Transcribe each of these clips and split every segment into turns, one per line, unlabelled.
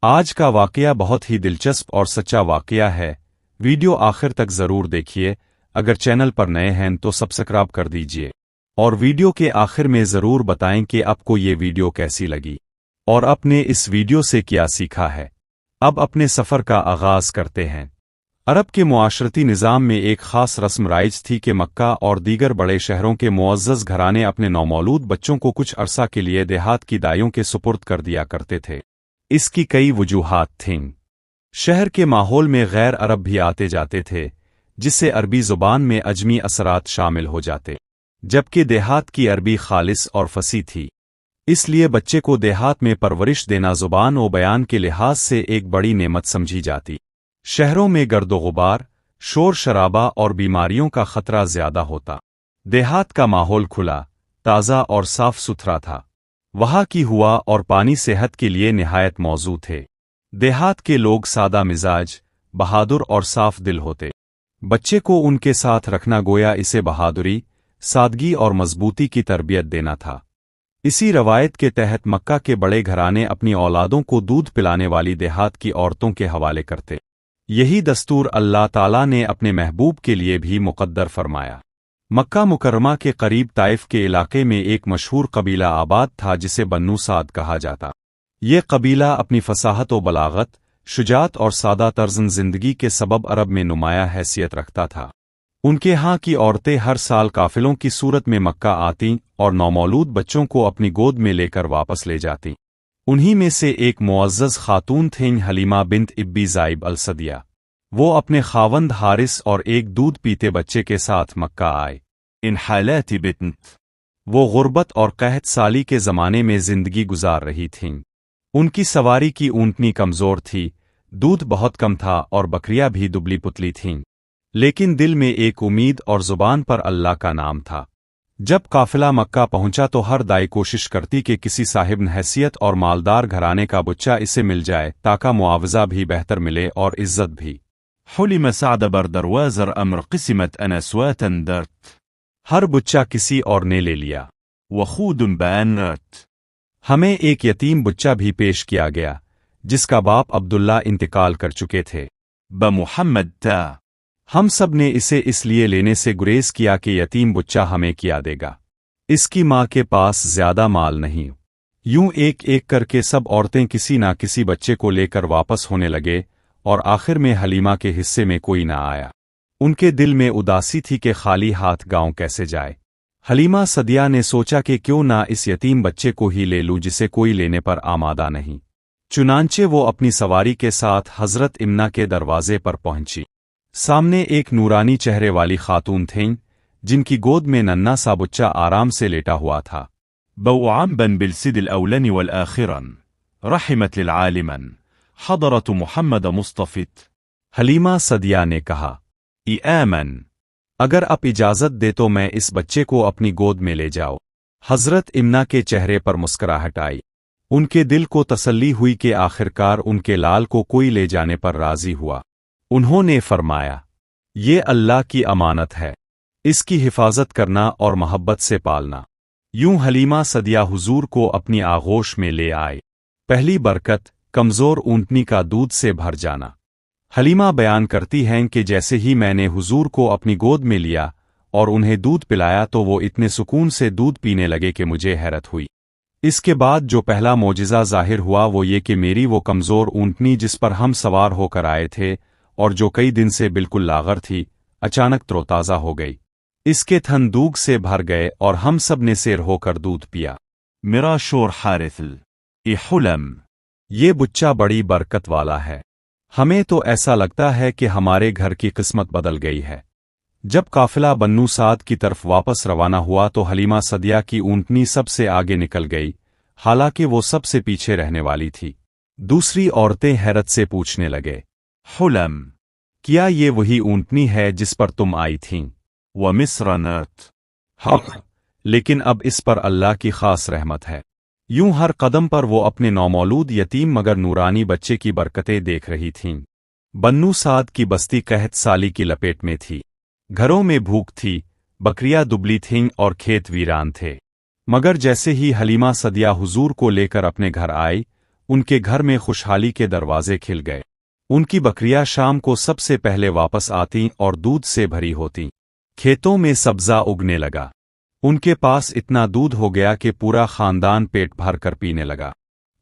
آج کا واقعہ بہت ہی دلچسپ اور سچا واقعہ ہے۔ ویڈیو آخر تک ضرور دیکھیے۔ اگر چینل پر نئے ہیں تو سبسکرائب کر دیجیے اور ویڈیو کے آخر میں ضرور بتائیں کہ آپ کو یہ ویڈیو کیسی لگی اور آپ نے اس ویڈیو سے کیا سیکھا ہے۔ اب اپنے سفر کا آغاز کرتے ہیں۔ عرب کے معاشرتی نظام میں ایک خاص رسم رائج تھی کہ مکہ اور دیگر بڑے شہروں کے معزز گھرانے اپنے نومولود بچوں کو کچھ عرصہ کے لیے دیہات کی دائیوں کے سپرد کر دیا کرتے تھے۔ اس کی کئی وجوہات تھیں۔ شہر کے ماحول میں غیر عرب بھی آتے جاتے تھے، جس سے عربی زبان میں عجمی اثرات شامل ہو جاتے، جبکہ دیہات کی عربی خالص اور فصیح تھی۔ اس لیے بچے کو دیہات میں پرورش دینا زبان و بیان کے لحاظ سے ایک بڑی نعمت سمجھی جاتی۔ شہروں میں گرد و غبار، شور شرابہ اور بیماریوں کا خطرہ زیادہ ہوتا۔ دیہات کا ماحول کھلا، تازہ اور صاف ستھرا تھا۔ وہاں کی ہوا اور پانی صحت کے لیے نہایت موزوں تھے۔ دیہات کے لوگ سادہ مزاج، بہادر اور صاف دل ہوتے۔ بچے کو ان کے ساتھ رکھنا گویا اسے بہادری، سادگی اور مضبوطی کی تربیت دینا تھا۔ اسی روایت کے تحت مکہ کے بڑے گھرانے اپنی اولادوں کو دودھ پلانے والی دیہات کی عورتوں کے حوالے کرتے۔ یہی دستور اللہ تعالیٰ نے اپنے محبوب کے لیے بھی مقدر فرمایا۔ مکہ مکرمہ کے قریب طائف کے علاقے میں ایک مشہور قبیلہ آباد تھا جسے بنو سعد کہا جاتا۔ یہ قبیلہ اپنی فصاحت و بلاغت، شجاعت اور سادہ طرز زندگی کے سبب عرب میں نمایاں حیثیت رکھتا تھا۔ ان کے ہاں کی عورتیں ہر سال قافلوں کی صورت میں مکہ آتیں اور نومولود بچوں کو اپنی گود میں لے کر واپس لے جاتیں۔ انہی میں سے ایک معزز خاتون تھیں حلیمہ بنت ابی ذئب السدیہ۔ وہ اپنے خاوند حارث اور ایک دودھ پیتے بچے کے ساتھ مکہ آئے۔ ان حالات بنت وہ غربت اور قحط سالی کے زمانے میں زندگی گزار رہی تھیں۔ ان کی سواری کی اونٹنی کمزور تھی، دودھ بہت کم تھا اور بکریاں بھی دبلی پتلی تھیں، لیکن دل میں ایک امید اور زبان پر اللہ کا نام تھا۔ جب قافلہ مکہ پہنچا تو ہر دائی کوشش کرتی کہ کسی صاحب حیثیت اور مالدار گھرانے کا بچہ اسے مل جائے تاکہ معاوضہ بھی بہتر ملے اور عزت بھی۔
حلم سعد بردروازر امر قسمت انسواتا درت
ہر بچہ کسی اور نے لے لیا۔
وخود بانرت
ہمیں ایک یتیم بچہ بھی پیش کیا گیا جس کا باپ عبداللہ انتقال کر چکے تھے۔
بمحمد تا
ہم سب نے اسے اس لیے لینے سے گریز کیا کہ یتیم بچہ ہمیں کیا دے گا، اس کی ماں کے پاس زیادہ مال نہیں۔ یوں ایک ایک کر کے سب عورتیں کسی نہ کسی بچے کو لے کر واپس ہونے لگے اور آخر میں حلیمہ کے حصے میں کوئی نہ آیا۔ ان کے دل میں اداسی تھی کہ خالی ہاتھ گاؤں کیسے جائے۔ حلیمہ سدیہ نے سوچا کہ کیوں نہ اس یتیم بچے کو ہی لے لوں جسے کوئی لینے پر آمادہ نہیں۔ چنانچہ وہ اپنی سواری کے ساتھ حضرت امنہ کے دروازے پر پہنچی۔ سامنے ایک نورانی چہرے والی خاتون تھیں جن کی گود میں ننھا سا بچہ آرام سے لیٹا ہوا تھا۔
بوعمبا بالسد الاولن والآخرن رحمت للعالمن حضرت محمد مصطفیت
حلیمہ سدیہ نے کہا،
ایامن
اگر آپ اجازت دے تو میں اس بچے کو اپنی گود میں لے جاؤ۔ حضرت امنہ کے چہرے پر مسکراہٹ آئی۔ ان کے دل کو تسلی ہوئی کہ آخرکار ان کے لال کو کوئی لے جانے پر راضی ہوا۔ انہوں نے فرمایا، یہ اللہ کی امانت ہے، اس کی حفاظت کرنا اور محبت سے پالنا۔ یوں حلیمہ سدیہ حضور کو اپنی آغوش میں لے آئے۔ پہلی برکت، کمزور اونٹنی کا دودھ سے بھر جانا۔ حلیمہ بیان کرتی ہیں کہ جیسے ہی میں نے حضور کو اپنی گود میں لیا اور انہیں دودھ پلایا تو وہ اتنے سکون سے دودھ پینے لگے کہ مجھے حیرت ہوئی۔ اس کے بعد جو پہلا معجزہ ظاہر ہوا وہ یہ کہ میری وہ کمزور اونٹنی جس پر ہم سوار ہو کر آئے تھے اور جو کئی دن سے بالکل لاغر تھی، اچانک تروتازہ ہو گئی۔ اس کے تھن دوغ سے بھر گئے اور ہم سب نے سیر ہو کر دودھ پیا۔
میرا شور حارثل حلم
یہ بچہ بڑی برکت والا ہے۔ ہمیں تو ایسا لگتا ہے کہ ہمارے گھر کی قسمت بدل گئی ہے۔ جب قافلہ بنو سعد کی طرف واپس روانہ ہوا تو حلیمہ سدیہ کی اونٹنی سب سے آگے نکل گئی، حالانکہ وہ سب سے پیچھے رہنے والی تھی۔ دوسری عورتیں حیرت سے پوچھنے لگے،
حلم
کیا یہ وہی اونٹنی ہے جس پر تم آئی تھیں؟
ومصر نرت
حق، لیکن اب اس پر اللہ کی خاص رحمت ہے۔ یوں ہر قدم پر وہ اپنے نومولود یتیم مگر نورانی بچے کی برکتیں دیکھ رہی تھیں۔ بنو سعد کی بستی قحط سالی کی لپیٹ میں تھی۔ گھروں میں بھوک تھی، بکریاں دبلی تھیں اور کھیت ویران تھے۔ مگر جیسے ہی حلیمہ سدیہ حضور کو لے کر اپنے گھر آئی، उनके घर में खुशहाली के दरवाजे खिल गए। उनकी बकरियां शाम को सबसे पहले वापस आती और दूध से भरी होती। खेतों में सब्जा उगने लगा। उनके पास इतना दूध हो गया कि पूरा खानदान पेट भर कर पीने लगा।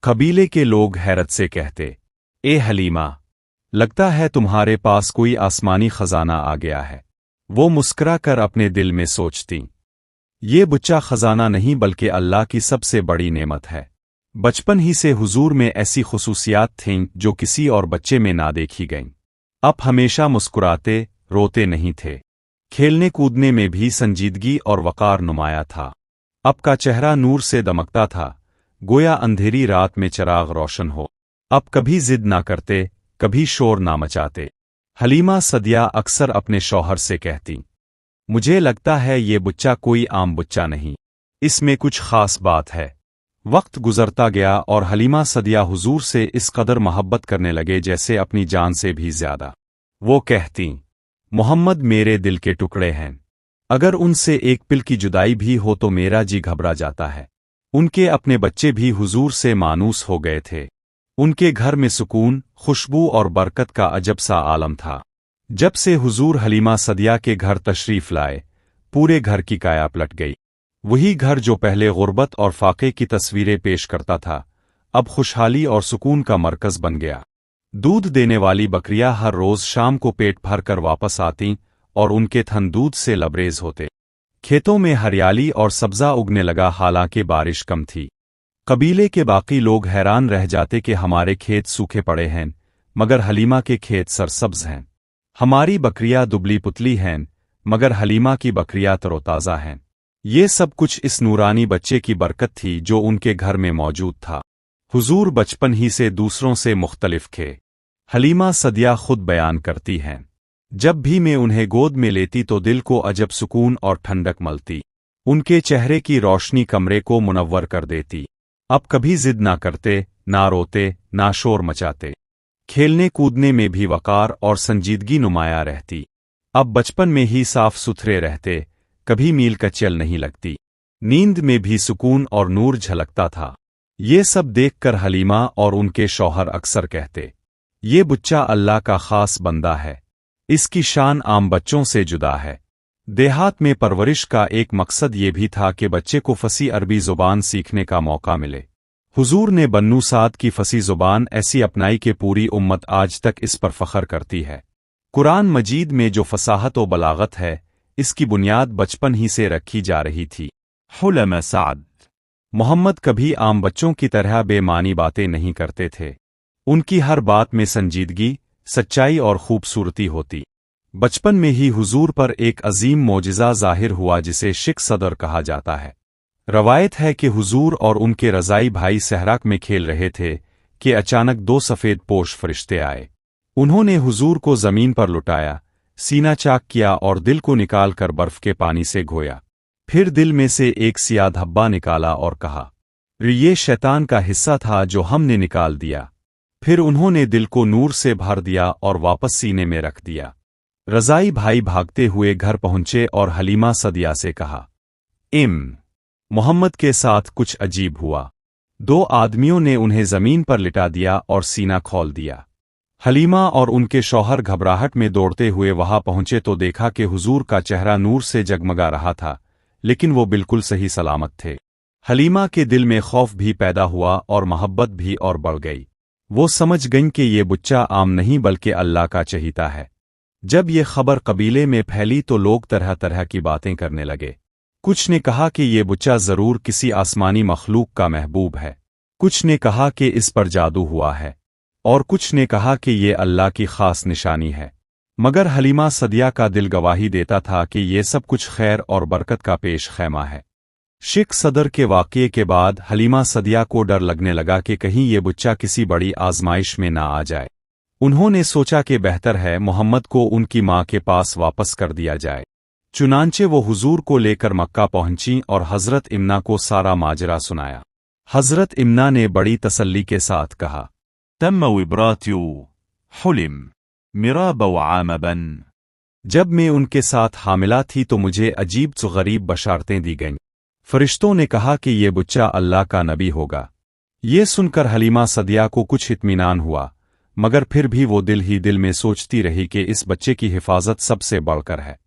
कबीले के लोग हैरत से कहते, ए हलीमा, लगता है तुम्हारे पास कोई आसमानी खजाना आ गया है। वो मुस्कुरा कर अपने दिल में सोचती, ये बुच्चा खजाना नहीं बल्कि अल्लाह की सबसे बड़ी नेमत है। बचपन ही से हुजूर में ऐसी खुसूसियात थीं जो किसी और बच्चे में ना देखी गईं। आप हमेशा मुस्कुराते, रोते नहीं थे। खेलने कूदने में भी संजीदगी और वकार नुमाया था। आपका चेहरा नूर से दमकता था, गोया अंधेरी रात में चिराग रोशन हो। आप कभी जिद ना करते, कभी शोर ना मचाते। हलीमा सदिया अक्सर अपने शौहर से कहती, मुझे लगता है ये बुच्चा कोई आम बुच्चा नहीं, इसमें कुछ खास बात है। वक्त गुजरता गया और हलीमा सदिया हुजूर से इस कदर मोहब्बत करने लगे जैसे अपनी जान से भी ज्यादा। वो कहती, मोहम्मद मेरे दिल के टुकड़े हैं, अगर उनसे एक पिल की जुदाई भी हो तो मेरा जी घबरा जाता है। उनके अपने बच्चे भी हुजूर से मानूस हो गए थे। उनके घर में सुकून, खुशबू और बरकत का अजब सा आलम था। जब से हुजूर हलीमा सदिया के घर तशरीफ लाए, पूरे घर की काया पलट गई। वही घर जो पहले गुर्बत और फाके की तस्वीरें पेश करता था, अब खुशहाली और सुकून का मरकज बन गया। दूध देने वाली बकरियां हर रोज शाम को पेट भर कर वापस आतीं और उनके थन दूध से लबरेज होते। खेतों में हरियाली और सब्जा उगने लगा, हालांकि बारिश कम थी। कबीले के बाकी लोग हैरान रह जाते कि हमारे खेत सूखे पड़े हैं, मगर हलीमा के खेत सरसब्ज हैं। हमारी बकरियां दुबली पुतली हैं, मगर हलीमा की बकरियां तरोताज़ा हैं। ये सब कुछ इस नूरानी बच्चे की बरकत थी जो उनके घर में मौजूद था। हुजूर बचपन ही से दूसरों से मुख्तलिफ थे। हलीमा सदिया खुद बयान करती हैं, जब भी मैं उन्हें गोद में लेती तो दिल को अजब सुकून और ठंडक मलती। उनके चेहरे की रोशनी कमरे को मुनव्वर कर देती। अब कभी जिद ना करते, ना रोते, ना शोर मचाते। खेलने कूदने में भी वकार और संजीदगी नुमाया रहती। अब बचपन में ही साफ सुथरे रहते, कभी मील का चल नहीं लगती। नींद में भी सुकून और नूर झलकता था। ये सब देखकर हलीमा और उनके शौहर अक्सर कहते, ये बुच्चा अल्लाह का खास बंदा है, इसकी शान आम बच्चों से जुदा है। देहात में परवरिश का एक मकसद ये भी था कि बच्चे को फसी अरबी ज़ुबान सीखने का मौका मिले। हुजूर ने बन्नू साद की फसी ज़ुबान ऐसी अपनाई कि पूरी उम्मत आज तक इस पर फ़ख्र करती है। कुरान मजीद में जो फसाहत व बलागत है, इसकी बुनियाद बचपन ही से रखी जा रही थी।
हुलमा साद।
मोहम्मद कभी आम बच्चों की तरह बेमानी बातें नहीं करते थे। उनकी हर बात में संजीदगी, सच्चाई और खूबसूरती होती। बचपन में ही हुजूर पर एक अजीम मोजिज़ा ज़ाहिर हुआ जिसे शिक सदर कहा जाता है। रवायत है कि हुजूर और उनके रज़ाई भाई सहराक में खेल रहे थे कि अचानक दो सफ़ेद पोश फरिश्ते आए। उन्होंने हुजूर को ज़मीन पर लुटाया, सीना चाक किया और दिल को निकाल कर बर्फ़ के पानी से घोया। फिर दिल में से एक सियाह धब्बा निकाला और कहा, ये शैतान का हिस्सा था जो हमने निकाल दिया। फिर उन्होंने दिल को नूर से भर दिया और वापस सीने में रख दिया। रज़ाई भाई भागते हुए घर पहुंचे और हलीमा सदिया से कहा, मोहम्मद के साथ कुछ अजीब हुआ। दो आदमियों ने उन्हें ज़मीन पर लिटा दिया और सीना खोल दिया। हलीमा और उनके शौहर घबराहट में दौड़ते हुए वहां पहुंचे तो देखा कि हुजूर का चेहरा नूर से जगमगा रहा था, लेकिन वो बिल्कुल सही सलामत थे। हलीमा के दिल में खौफ भी पैदा हुआ और मोहब्बत भी और बढ़ गई। वो समझ गईं कि ये बुच्चा आम नहीं बल्कि अल्लाह का चहीता है। जब ये खबर कबीले में फैली तो लोग तरह तरह की बातें करने लगे। कुछ ने कहा कि ये बुच्चा ज़रूर किसी आसमानी मखलूक का महबूब है। कुछ ने कहा कि इस पर जादू हुआ है, और कुछ ने कहा कि ये अल्लाह की खास निशानी है। मगर हलीमा सदिया का दिल गवाही देता था कि ये सब कुछ खैर और बरकत का पेश खैमा है। शिक सदर के वाक़ये के बाद हलीमा सदिया को डर लगने लगा कि कहीं ये बुच्चा किसी बड़ी आजमाइश में ना आ जाए। उन्होंने सोचा कि बेहतर है मोहम्मद को उनकी माँ के पास वापस कर दिया जाए। चुनांचे वो हुजूर को लेकर मक्का पहुंची और हज़रत इम्ना को सारा माजरा सुनाया। हज़रत इम्ना ने बड़ी तसल्ली के साथ कहा,
तम विब्रात्यु हुलिम मिराब वआमबन।
जब मैं उनके साथ हामिला थी तो मुझे अजीब गरीब बशारतें दी गईं। फरिश्तों ने कहा कि ये बुच्चा अल्लाह का नबी होगा। ये सुनकर हलीमा सदिया को कुछ इत्मीनान हुआ, मगर फिर भी वो दिल ही दिल में सोचती रही कि इस बच्चे की हिफाजत सबसे बढ़कर है।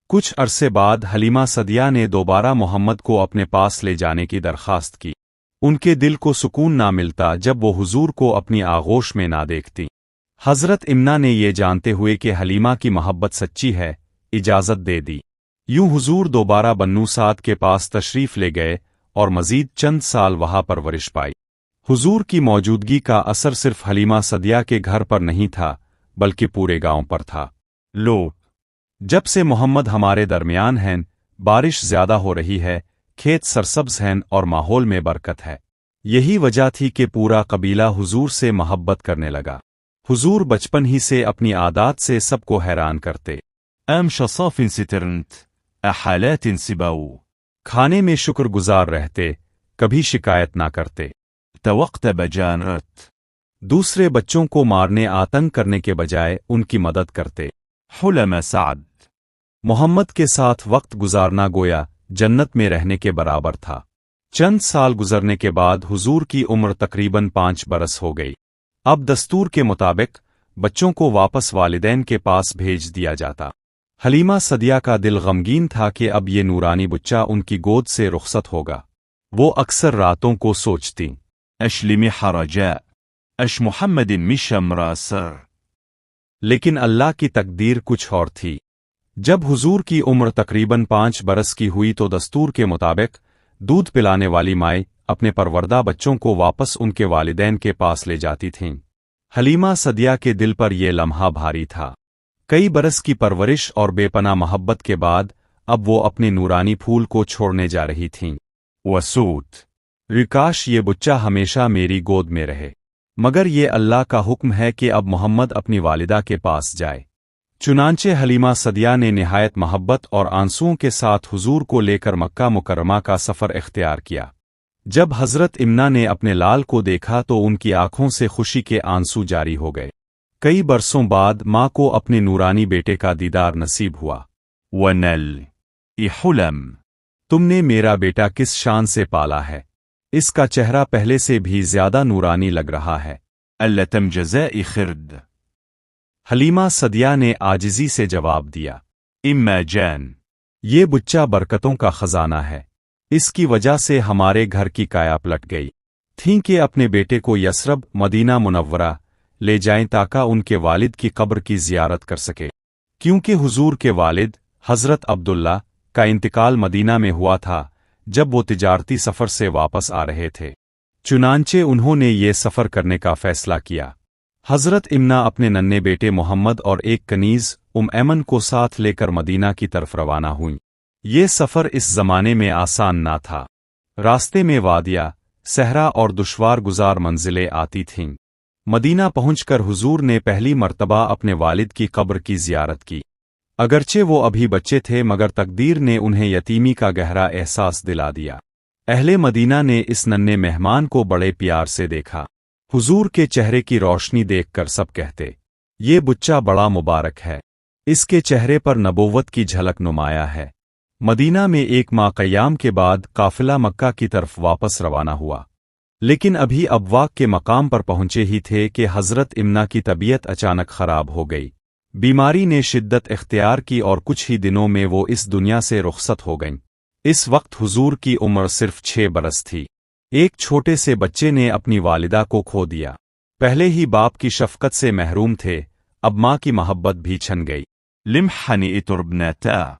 कुछ अरसे बाद हलीमा सदिया ने दोबारा मोहम्मद को अपने पास ले जाने की दरखास्त की। उनके दिल को सुकून ना मिलता जब वो हुजूर को अपनी आगोश में ना देखती। हज़रत इम्ना ने ये जानते हुए कि हलीमा की मोहब्बत सच्ची है, इजाज़त दे दी। यूं हुजूर दोबारा बन्नू साद के पास तशरीफ़ ले गए और मज़ीद चंद साल वहाँ परवरिश पाई। हुजूर की मौजूदगी का असर सिर्फ हलीमा सदिया के घर पर नहीं था, बल्कि पूरे गांव पर था। लो, जब से मोहम्मद हमारे दरमियान हैं, बारिश ज़्यादा हो रही है, खेत सरसब्ज हैं और माहौल में बरकत है। यही वजह थी कि पूरा कबीला हुजूर से मोहब्बत करने लगा। हुजूर बचपन ही से अपनी आदत से सबको हैरान करते।
أم شصاف سترنت أحالات سباو
खाने में शुक्रगुजार रहते, कभी शिकायत ना करते।
توقت بجانرت
दूसरे बच्चों को मारने आतंक करने के बजाय उनकी मदद करते।
حلم سعد
मोहम्मद के साथ वक्त गुजारना गोया जन्नत में रहने के बराबर था। चंद साल गुजरने के बाद हुजूर की उम्र तकरीबन 5 बरस हो गई। अब दस्तूर के मुताबिक बच्चों को वापस वालिदैन के पास भेज दिया जाता। हलीमा सदिया का दिल गमगीन था कि अब ये नूरानी बच्चा उनकी गोद से रुखसत होगा। वो अक्सर रातों को सोचती,
أشلمي حرجاء أش محمد مشم راسر
लेकिन अल्लाह की तकदीर कुछ और थी। जब हुजूर की उम्र तकरीबन 5 बरस की हुई तो दस्तूर के मुताबिक दूध पिलाने वाली माएँ अपने परवरदा बच्चों को वापस उनके वालिदैन के पास ले जाती थीं। हलीमा सदिया के दिल पर यह लम्हा भारी था। कई बरस की परवरिश और बेपनाह मोहब्बत के बाद अब वो अपने नूरानी फूल को छोड़ने जा रही थीं।
वसूत
रिकाश ये बच्चा हमेशा मेरी गोद में रहे, मगर ये अल्लाह का हुक्म है कि अब मोहम्मद अपनी वालिदा के पास जाए। चुनांचे हलीमा सदिया ने निहायत मोहब्बत और आंसुओं के साथ हुजूर को लेकर मक्का मुकर्रमा का सफ़र इख्तियार किया। जब हज़रत इम्ना ने अपने लाल को देखा तो उनकी आंखों से खुशी के आंसू जारी हो गए। कई बरसों बाद माँ को अपने नूरानी बेटे का दीदार नसीब हुआ।
ونل إحلم
तुमने मेरा बेटा किस शान से पाला है, इसका चेहरा पहले से भी ज्यादा नूरानी लग रहा है।
ألتم جزاء خرد
हलीमा सदिया ने आजिज़ी से जवाब दिया,
إما جان
ये बच्चा बरकतों का खजाना है। इसकी वजह से हमारे घर की काया पलट गई थी कि अपने बेटे को यसरब मदीना मुनव्वरा ले जाएं ताकि उनके वालिद की कब्र की ज़ियारत कर सके, क्योंकि हुजूर के वालिद हज़रत अब्दुल्ला का इंतकाल मदीना में हुआ था जब वो तिजारती सफ़र से वापस आ रहे थे। चुनांचे उन्होंने ये सफ़र करने का फ़ैसला किया। हज़रत इम्ना अपने नन्हे बेटे मोहम्मद और एक कनीज़ ऐमन को साथ लेकर मदीना की तरफ रवाना हुईं। ये सफ़र इस ज़माने में आसान ना था। रास्ते में वादिया, सहरा और दुश्वार गुजार मंजिलें आती थीं। मदीना पहुंचकर हुजूर ने पहली मर्तबा अपने वालिद की कब्र की ज़ियारत की। अगरचे वो अभी बच्चे थे, मगर तकदीर ने उन्हें यतीमी का गहरा एहसास दिला दिया। अहले मदीना ने इस नन्हे मेहमान को बड़े प्यार से देखा। हुजूर के चेहरे की रोशनी देखकर सब कहते, ये बच्चा बड़ा मुबारक है, इसके चेहरे पर नबूवत की झलक नुमाया है। मदीना में एक माह क़याम के बाद काफ़िला मक्का की तरफ वापस रवाना हुआ, लेकिन अभी अबवाक के मकाम पर पहुंचे ही थे कि हज़रत इम्ना की तबीयत अचानक ख़राब हो गई। बीमारी ने शिद्दत इख्तियार की और कुछ ही दिनों में वो इस दुनिया से रुखसत हो गईं। इस वक्त हुजूर की उम्र सिर्फ 6 बरस थी। एक छोटे से बच्चे ने अपनी वालिदा को खो दिया। पहले ही बाप की शफ़क़त से महरूम थे, अब माँ की मोहब्बत भी छन गई।
लिम्हनी इतुरबनता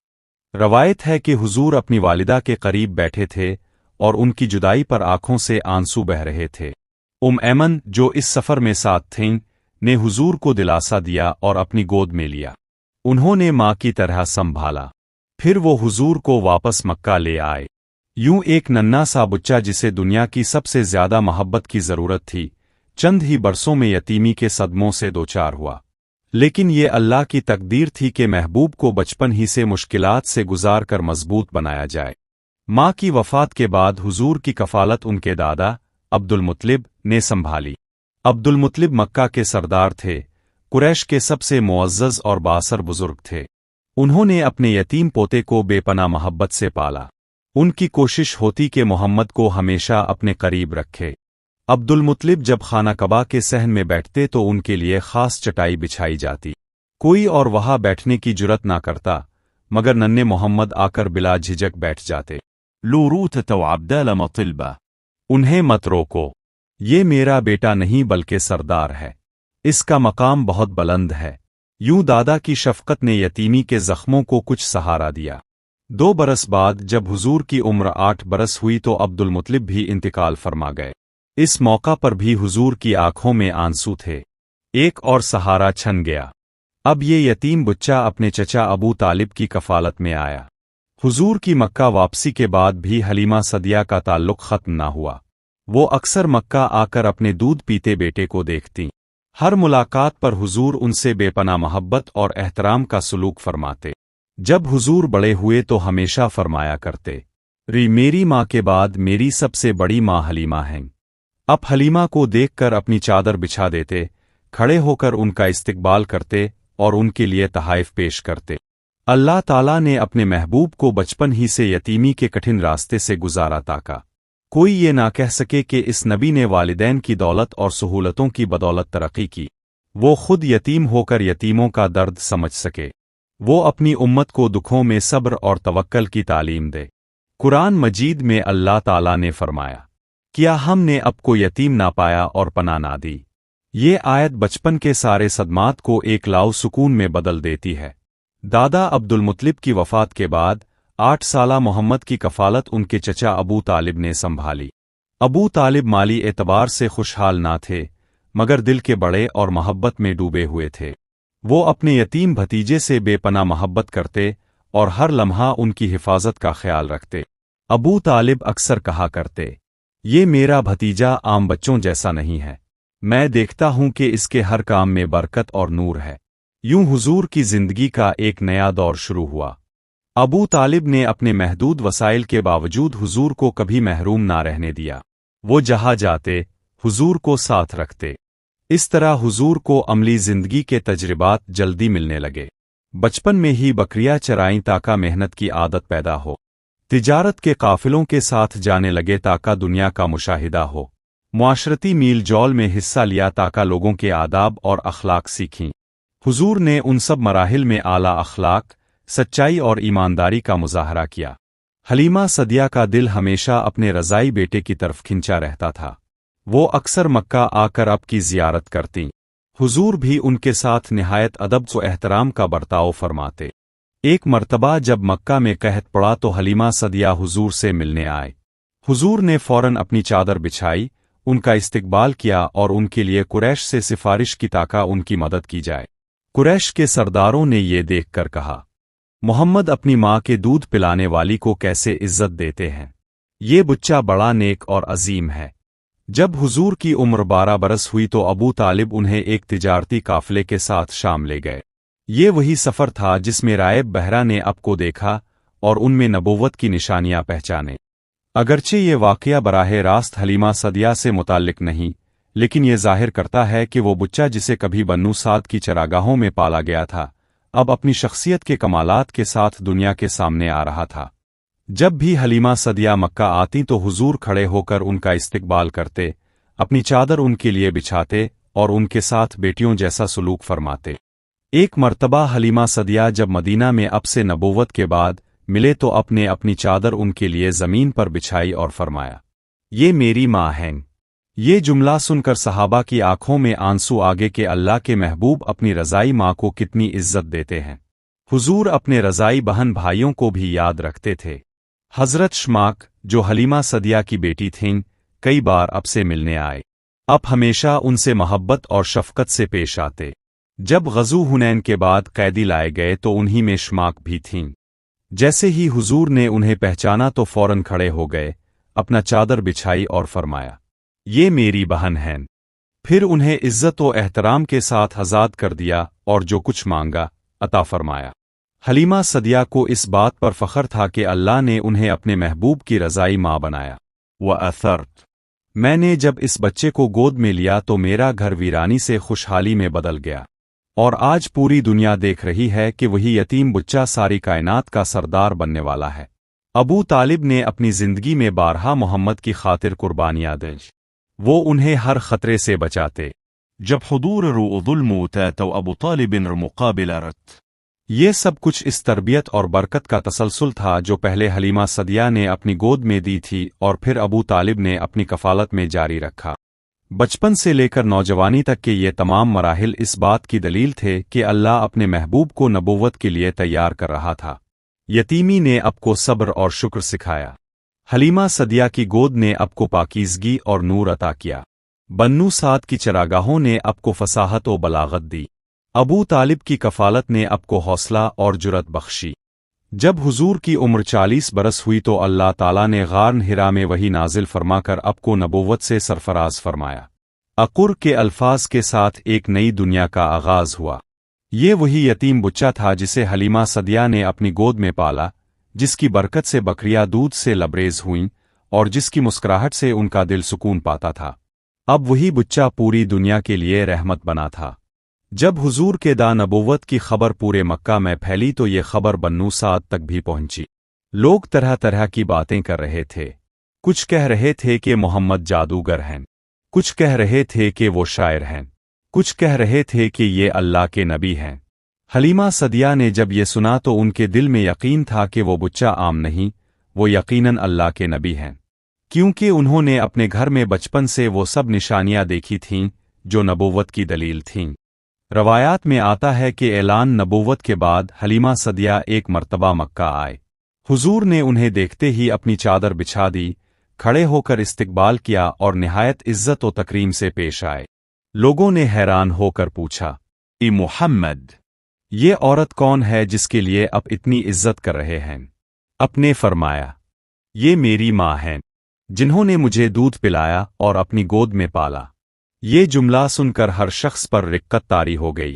रवायत है कि हुजूर अपनी वालिदा के करीब बैठे थे और उनकी जुदाई पर आंखों से आंसू बह रहे थे। ऐमन, जो इस सफ़र में साथ थीं, ने हुजूर को दिलासा दिया और अपनी गोद में लिया। उन्होंने माँ की तरह संभाला। फिर वो हुजूर को वापस मक्का ले आए। यूं एक नन्हा सा बच्चा जिसे दुनिया की सबसे ज्यादा मोहब्बत की जरूरत थी, चंद ही बरसों में यतीमी के सदमों से दोचार हुआ। लेकिन ये अल्लाह की तकदीर थी कि महबूब को बचपन ही से मुश्किलात से गुजार कर मजबूत बनाया जाए। माँ की वफ़ात के बाद हुजूर की कफ़ालत उनके दादा अब्दुल मुत्तलिब ने संभाली। अब्दुल मुत्तलिब मक्का के सरदार थे, कुरैश के सबसे मुअज़्ज़ज़ और बासर बुजुर्ग थे। उन्होंने अपने यतीम पोते को बेपनाह मोहब्बत से पाला। उनकी कोशिश होती कि मोहम्मद को हमेशा अपने करीब रखे। अब्दुल-मुत्तलिब जब खाना कबा के सहन में बैठते तो उनके लिए खास चटाई बिछाई जाती। कोई और वहां बैठने की जुरत ना करता, मगर नन्हे मोहम्मद आकर बिला झिझक बैठ जाते।
لو روتة وعبدال مطلبة.
उन्हें मत रोको, ये मेरा बेटा नहीं बल्कि सरदार है, इसका मकाम बहुत बुलंद है। यूं दादा की शफकत ने यतीमी के जख्मों को कुछ सहारा दिया। 2 बरस बाद जब हुजूर की उम्र 8 बरस हुई तो अब्दुल-मुत्तलिब भी इंतकाल फरमा गए। इस मौका पर भी हुजूर की आंखों में आंसू थे। एक और सहारा छन गया। अब ये यतीम बच्चा अपने चचा अबू तालिब की कफालत में आया। हुजूर की मक्का वापसी के बाद भी हलीमा सदिया का ताल्लुक खत्म ना हुआ। वो अक्सर मक्का आकर अपने दूध पीते बेटे को देखती। हर मुलाकात पर हुजूर उनसे बेपनाह मोहब्बत और एहतराम का सलूक फरमाते। जब हुजूर बड़े हुए तो हमेशा फरमाया करते, मेरी माँ के बाद मेरी सबसे बड़ी माँ हलीमा हैं। अब हलीमा को देखकर अपनी चादर बिछा देते, खड़े होकर उनका इस्तकबाल करते और उनके लिए तहाइफ पेश करते। अल्लाह ताला ने अपने महबूब को बचपन ही से यतीमी के कठिन रास्ते से गुजारा ताका कोई ये ना कह सके कि इस नबी ने वालिदैन की दौलत और सहूलतों की बदौलत तरक्की की। वो खुद यतीम होकर यतीमों का दर्द समझ सके। वो अपनी उम्मत को दुखों में सब्र और तवक्कल की तालीम दे। कुरान मजीद में अल्लाह ताला ने फरमाया, क्या हमने अब को यतीम ना पाया और पनाह ना दी। ये आयत बचपन के सारे सदमात को एक लाउ सुकून में बदल देती है। दादा अब्दुल-मुत्तलिब की वफ़ात के बाद 8 साला मोहम्मद की कफालत उनके चचा अबू तालिब ने संभाली। अबू तालिब माली एतबार से खुशहाल ना थे, मगर दिल के बड़े और मोहब्बत में डूबे हुए थे। वो अपने यतीम भतीजे से बेपनाह मोहब्बत करते और हर लम्हा उनकी हिफाजत का ख्याल रखते। अबू तालिब अक्सर कहा करते, ये मेरा भतीजा आम बच्चों जैसा नहीं है, मैं देखता हूं कि इसके हर काम में बरकत और नूर है। यूं हुजूर की जिंदगी का एक नया दौर शुरू हुआ। अबू तालिब ने अपने महदूद वसाइल के बावजूद हुजूर को कभी महरूम ना रहने दिया। वो जहां जाते हुजूर को साथ रखते। इस तरह हुजूर को अमली जिंदगी के तजर्बात जल्दी मिलने लगे। बचपन में ही बकरियां चराईं ताका मेहनत की आदत पैदा हो। तिजारत के काफिलों के साथ जाने लगे ताका दुनिया का मुशाहिदा हो। मुआशरती मील जौल में हिस्सा लिया ताका लोगों के आदाब और अखलाक सीखीं। हुजूर ने उन सब मराहिल में आला अखलाक, सच्चाई और ईमानदारी का मुजाहरा किया। हलीमा सदिया का दिल हमेशा अपने रज़ाई बेटे की तरफ खिंचा रहता था। वो अक्सर मक्का आकर अब की ज़ियारत करतीं। हुजूर भी उनके साथ निहायत अदब व एहतराम का बर्ताव फरमाते। एक मर्तबा जब मक्का में कहत पड़ा तो हलीमा सदिया हुजूर से मिलने आए। हुजूर ने फौरन अपनी चादर बिछाई, उनका इस्तकबाल किया और उनके लिए कुरैश से सिफारिश की ताका उनकी मदद की जाए। कुरैश के सरदारों ने ये देखकर कहा, मोहम्मद अपनी माँ के दूध पिलाने वाली को कैसे इज्जत देते हैं। ये बच्चा बड़ा नेक और अजीम है। जब हुजूर की उम्र 12 बरस हुई तो अबू तालिब उन्हें एक तिजारती काफिले के साथ शाम ले गए। ये वही सफ़र था जिसमें रायब बहरा ने अब को देखा और उनमें नबूवत की निशानियां पहचाने। अगरचे ये वाक़या बराह रास्त हलीमा सदिया से मुताल्लिक नहीं, लेकिन ये जाहिर करता है कि वो बच्चा जिसे कभी बन्नू साद की चरागाहों में पाला गया था, अब अपनी शख्सियत के कमालात के साथ दुनिया के सामने आ रहा था। जब भी हलीमा सदिया मक्का आती तो हुजूर खड़े होकर उनका इस्तकबाल करते, अपनी चादर उनके लिए बिछाते और उनके साथ बेटियों जैसा सलूक फरमाते। एक मर्तबा हलीमा सदिया जब मदीना में अब से नबूवत के बाद मिले तो अपने अपनी चादर उनके लिए ज़मीन पर बिछाई और फरमाया, ये मेरी माँ हैं। ये जुमला सुनकर सहाबा की आंखों में आंसू आगे कि अल्लाह के महबूब अपनी रज़ाई माँ को कितनी इज्जत देते हैं। हुजूर अपने रज़ाई बहन भाइयों को भी याद रखते थे। हज़रत शमाक, जो हलीमा सदिया की बेटी थीं, कई बार अब से मिलने आए। अब हमेशा उनसे मोहब्बत और शफ़क़त से पेश आते। जब ग़ज़ू हुनैन के बाद कैदी लाए गए तो उन्हीं में शमाक भी थीं। जैसे ही हुजूर ने उन्हें पहचाना तो फौरन खड़े हो गए, अपना चादर बिछाई और फरमाया, ये मेरी बहन हैं। फिर उन्हें इज्जत व एहतराम के साथ आज़ाद कर दिया और जो कुछ मांगा अता फरमाया। हलीमा सदिया को इस बात पर फ़ख्र था कि अल्लाह ने उन्हें अपने महबूब की रज़ाई माँ बनाया। वअथरत, मैंने जब इस बच्चे को गोद में लिया तो मेरा घर वीरानी से खुशहाली में बदल गया, और आज पूरी दुनिया देख रही है कि वही यतीम बच्चा सारी कायनात का सरदार बनने वाला है। अबू तालिब ने अपनी जिंदगी में बारहा मोहम्मद की खातिर कुर्बानियां दी। وہ انہیں ہر خطرے سے بچاتے۔
جب حضور رو ظلم وتات وأبو طالب مقابل رت.
یہ سب کچھ اس تربیت اور برکت کا تسلسل تھا جو پہلے حلیمہ سعدیہ نے اپنی گود میں دی تھی اور پھر ابو طالب نے اپنی کفالت میں جاری رکھا۔ بچپن سے لے کر نوجوانی تک کے یہ تمام مراحل اس بات کی دلیل تھے کہ اللہ اپنے محبوب کو نبوت کے لیے تیار کر رہا تھا۔ یتیمی نے اب کو صبر اور شکر سکھایا۔ حلیمہ سعدیہ کی گود نے اب کو پاکیزگی اور نور عطا کیا۔ بنو سعد کی چراگاہوں نے اب کو فصاحت و بلاغت دی۔ ابو طالب کی کفالت نے اب کو حوصلہ اور جرأت بخشی۔ جب حضور کی عمر 40 برس ہوئی تو اللہ تعالیٰ نے غار ہرا میں وحی نازل فرما کر اب کو نبوت سے سرفراز فرمایا۔ اقر کے الفاظ کے ساتھ ایک نئی دنیا کا آغاز ہوا۔ یہ وہی یتیم بچہ تھا جسے حلیمہ سعدیہ نے اپنی گود میں پالا، جس کی برکت سے بکریاں دودھ سے لبریز ہوئیں اور جس کی مسکراہٹ سے ان کا دل سکون پاتا تھا۔ اب وہی بچہ پوری دنیا کے لیے رحمت بنا تھا۔ جب حضور کے نبوت کی خبر پورے مکہ میں پھیلی تو یہ خبر بنو سعد تک بھی پہنچی۔ لوگ طرح طرح کی باتیں کر رہے تھے۔ کچھ کہہ رہے تھے کہ محمد جادوگر ہیں، کچھ کہہ رہے تھے کہ وہ شاعر ہیں، کچھ کہہ رہے تھے کہ یہ اللہ کے نبی ہیں۔ حلیمہ سعدیہ نے جب یہ سنا تو ان کے دل میں یقین تھا کہ وہ بچہ عام نہیں، وہ یقیناً اللہ کے نبی ہیں، کیونکہ انہوں نے اپنے گھر میں بچپن سے وہ سب نشانیاں دیکھی تھیں جو نبوت کی دلیل تھیں۔ روایات میں آتا ہے کہ اعلان نبوت کے بعد حلیمہ سعدیہ ایک مرتبہ مکہ آئے۔ حضور نے انہیں دیکھتے ہی اپنی چادر بچھا دی، کھڑے ہو کر استقبال کیا اور نہایت عزت و تکریم سے پیش آئے۔ لوگوں نے حیران ہو کر پوچھا،
اے محمد،
یہ عورت کون ہے جس کے لیے اب اتنی عزت کر رہے ہیں؟ اپنے فرمایا، یہ میری ماں ہیں، جنہوں نے مجھے دودھ پلایا اور اپنی گود میں پالا۔ یہ جملہ سن کر ہر شخص پر رقت طاری ہو گئی۔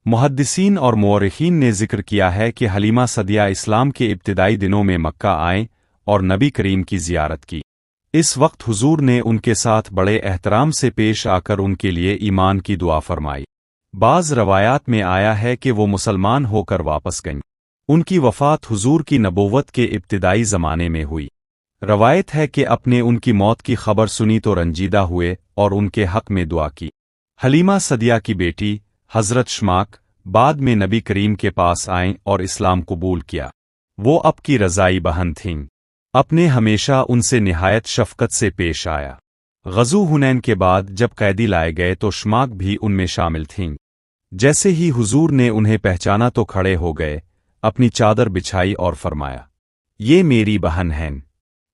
محدثین اور مورخین نے ذکر کیا ہے کہ حلیمہ سعدیہ اسلام کے ابتدائی دنوں میں مکہ آئیں اور نبی کریم کی زیارت کی۔ اس وقت حضور نے ان کے ساتھ بڑے احترام سے پیش آ کر ان کے لیے ایمان کی دعا فرمائی۔ بعض روایات میں آیا ہے کہ وہ مسلمان ہو کر واپس گئیں۔ ان کی وفات حضور کی نبوت کے ابتدائی زمانے میں ہوئی۔ روایت ہے کہ اپنے ان کی موت کی خبر سنی تو رنجیدہ ہوئے اور ان کے حق میں دعا کی۔ حلیمہ سعدیہ کی بیٹی حضرت شماک بعد میں نبی کریم کے پاس آئیں اور اسلام قبول کیا۔ وہ اب کی رضائی بہن تھیں۔ اپنے ہمیشہ ان سے نہایت شفقت سے پیش آیا۔ غزو حنین کے بعد جب قیدی لائے گئے تو شماک بھی ان میں شامل تھیں۔ جیسے ہی حضور نے انہیں پہچانا تو کھڑے ہو گئے، اپنی چادر بچھائی اور فرمایا، یہ میری بہن ہیں۔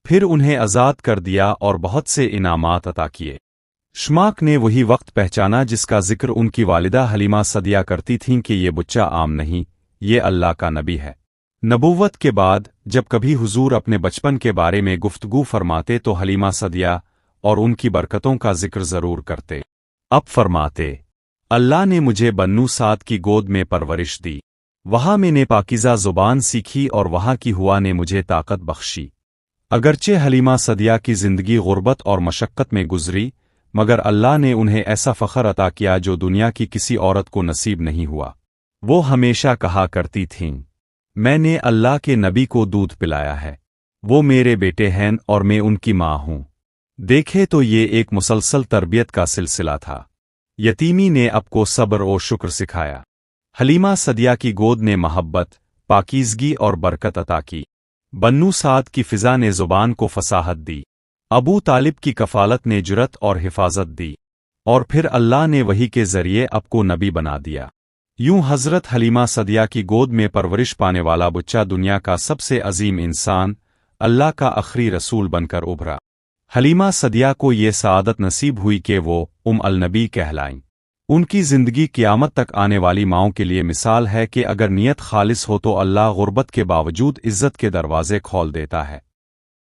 پھر انہیں آزاد کر دیا اور بہت سے انعامات عطا کیے۔ شماک نے وہی وقت پہچانا جس کا ذکر ان کی والدہ حلیمہ سعدیہ کرتی تھیں کہ یہ بچہ عام نہیں، یہ اللہ کا نبی ہے۔ نبوت کے بعد جب کبھی حضور اپنے بچپن کے بارے میں گفتگو فرماتے تو حلیمہ سعدیہ اور ان کی برکتوں کا ذکر ضرور کرتے۔ اب فرماتے، اللہ نے مجھے بنو سعد کی گود میں پرورش دی، وہاں میں نے پاکیزہ زبان سیکھی اور وہاں کی ہوا نے مجھے طاقت بخشی۔ اگرچہ حلیمہ سعدیہ کی زندگی غربت اور مشقت میں گزری، مگر اللہ نے انہیں ایسا فخر عطا کیا جو دنیا کی کسی عورت کو نصیب نہیں ہوا۔ وہ ہمیشہ کہا کرتی تھیں، میں نے اللہ کے نبی کو دودھ پلایا ہے، وہ میرے بیٹے ہیں اور میں ان کی ماں ہوں۔ دیکھے تو یہ ایک مسلسل تربیت کا سلسلہ تھا۔ یتیمی نے اب کو صبر و شکر سکھایا۔ حلیمہ سعدیہ کی گود نے محبت، پاکیزگی اور برکت عطا کی۔ بنو سعد کی فضا نے زبان کو فصاحت دی۔ ابو طالب کی کفالت نے جرأت اور حفاظت دی، اور پھر اللہ نے وحی کے ذریعے اب کو نبی بنا دیا۔ یوں حضرت حلیمہ سعدیہ کی گود میں پرورش پانے والا بچہ دنیا کا سب سے عظیم انسان، اللہ کا آخری رسول بن کر ابھرا۔ حلیمہ سعدیہ کو یہ سعادت نصیب ہوئی کہ وہ النبی کہلائیں۔ ان کی زندگی قیامت تک آنے والی ماؤں کے لیے مثال ہے کہ اگر نیت خالص ہو تو اللہ غربت کے باوجود عزت کے دروازے کھول دیتا ہے۔